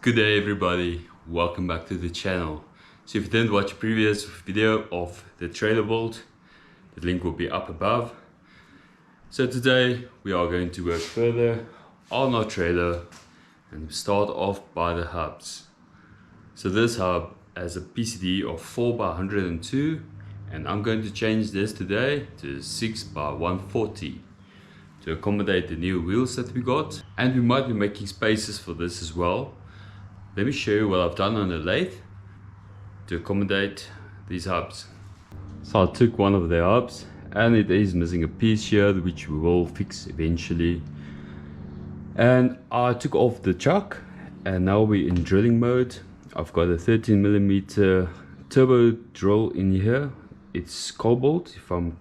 Good day everybody, welcome back to the channel. So if you didn't watch a previous video of the trailer bolt, the link will be up above. So today we are going to work further on our trailer and start off by the hubs. So this hub has a PCD of 4x102 and I'm going to change this today to 6x140 to accommodate the new wheels that we got, and we might be making spaces for this as well. Let me show you what I've done on the lathe to accommodate these hubs. So I took one of the hubs and it is missing a piece here which we will fix eventually. And I took off the chuck and now we're in drilling mode. I've got a 13mm turbo drill in here. It's cobalt if I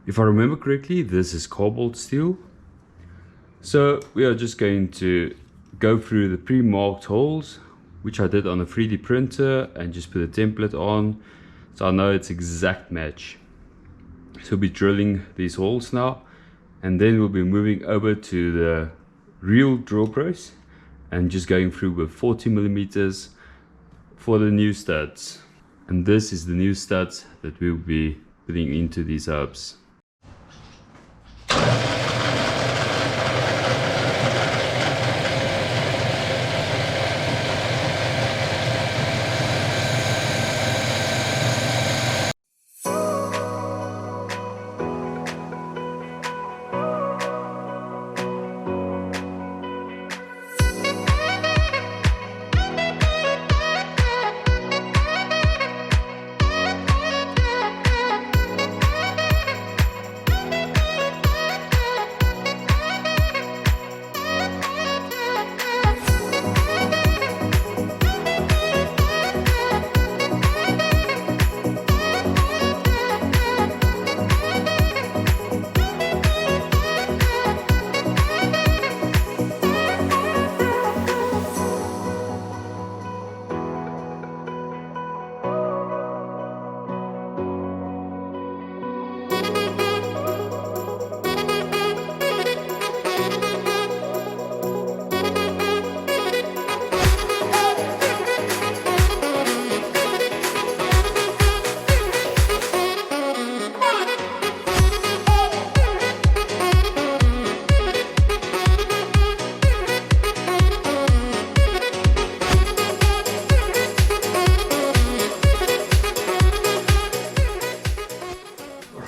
remember correctly. This is cobalt steel. So we are just going to go through the pre-marked holes, which I did on a 3D printer, and just put a template on so I know it's exact match. So we'll be drilling these holes now, and then we'll be moving over to the real drill press and just going through with 40mm for the new studs. And this is the new studs that we'll be putting into these hubs.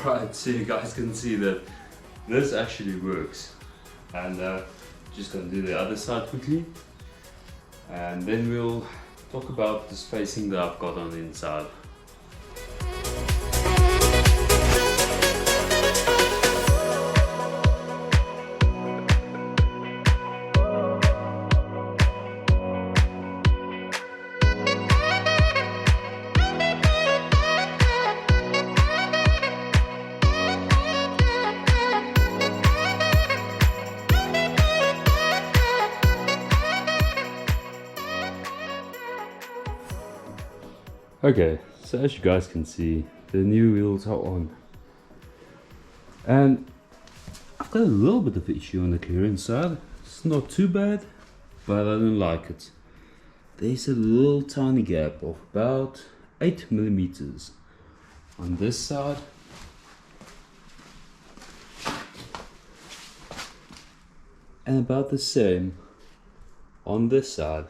Right, so you guys can see that this actually works, and just gonna do the other side quickly, and then we'll talk about the spacing that I've got on the inside. Okay, so as you guys can see, the new wheels are on, and I've got a little bit of an issue on the clearance side. It's not too bad, but I don't like it. There's a little tiny gap of about 8mm on this side, and about the same on this side.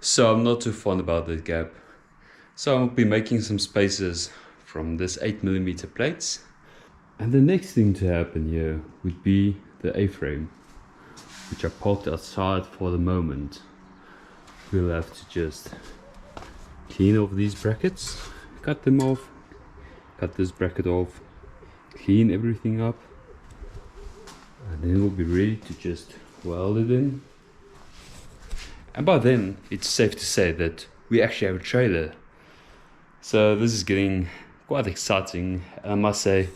So I'm not too fond about that gap. So I'll be making some spaces from this 8mm plates. And the next thing to happen here would be the A-frame, which I parked outside for the moment. We'll have to just clean off these brackets, cut them off, cut this bracket off, clean everything up, and then we'll be ready to just weld it in. And by then it's safe to say that we actually have a trailer. So this is getting quite exciting, and I must say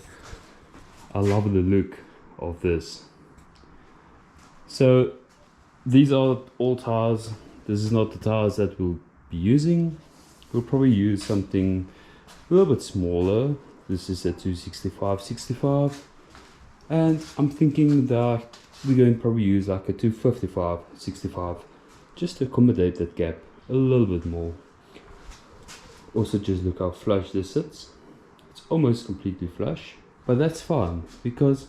I love the look of this. So these are all tires. This is not the tires that we'll be using. We'll probably use something a little bit smaller. This is a 265/65, and I'm thinking that we're going to probably use like a 255, 65, just to accommodate that gap a little bit more. Also just look how flush this sits. It's almost completely flush, but that's fine because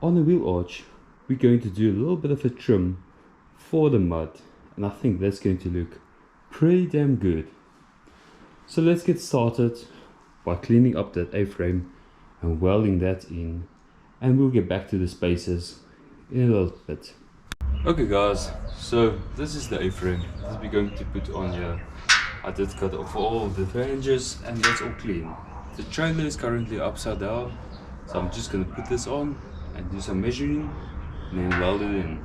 on the wheel arch we're going to do a little bit of a trim for the mud, and I think that's going to look pretty damn good. So let's get started by cleaning up that A-frame and welding that in, and we'll get back to the spacers in a little bit. Okay guys, so this is the A-frame that we're going to put on here. I did cut off all the flanges and that's all clean. The trailer is currently upside down, so I'm just going to put this on and do some measuring and then weld it in.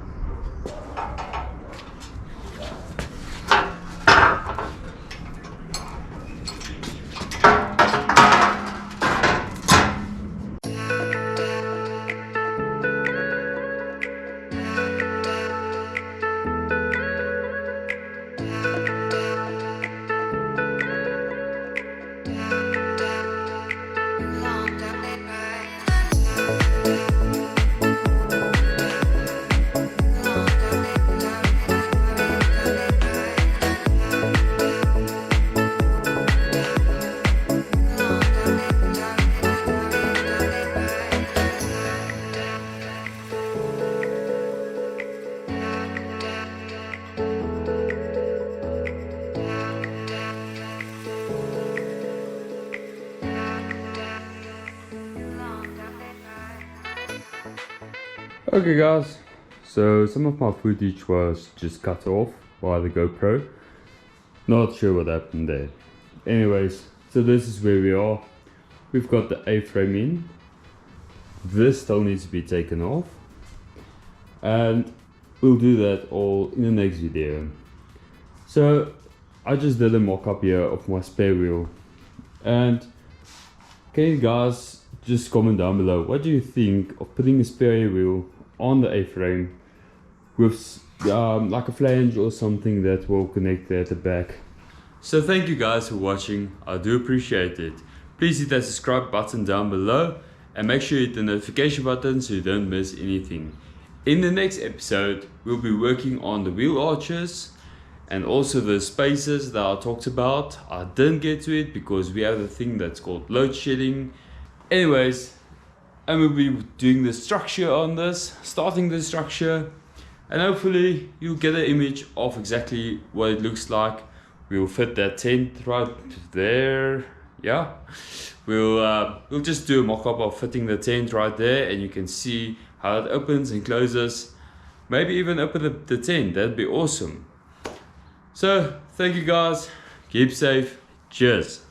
Okay guys, so some of my footage was just cut off by the GoPro. Not sure what happened there. Anyways, so this is where we are. We've got the A-frame in. This still needs to be taken off. And we'll do that all in the next video. So I just did a mock-up here of my spare wheel. And can you guys just comment down below, what do you think of putting a spare wheel on the A-frame with like a flange or something that will connect there at the back? So thank you guys for watching, I do appreciate it. Please hit that subscribe button down below and make sure you hit the notification button so you don't miss anything. In the next episode we'll be working on the wheel arches and also the spacers that I talked about. I didn't get to it because we have a thing that's called load shedding. Anyways, and we'll be doing the structure on this, starting the structure, and hopefully you'll get an image of exactly what it looks like. We'll fit that tent right there. Yeah, we'll just do a mock-up of fitting the tent right there, and you can see how it opens and closes. Maybe even open the tent, that'd be awesome. So thank you guys, keep safe, cheers.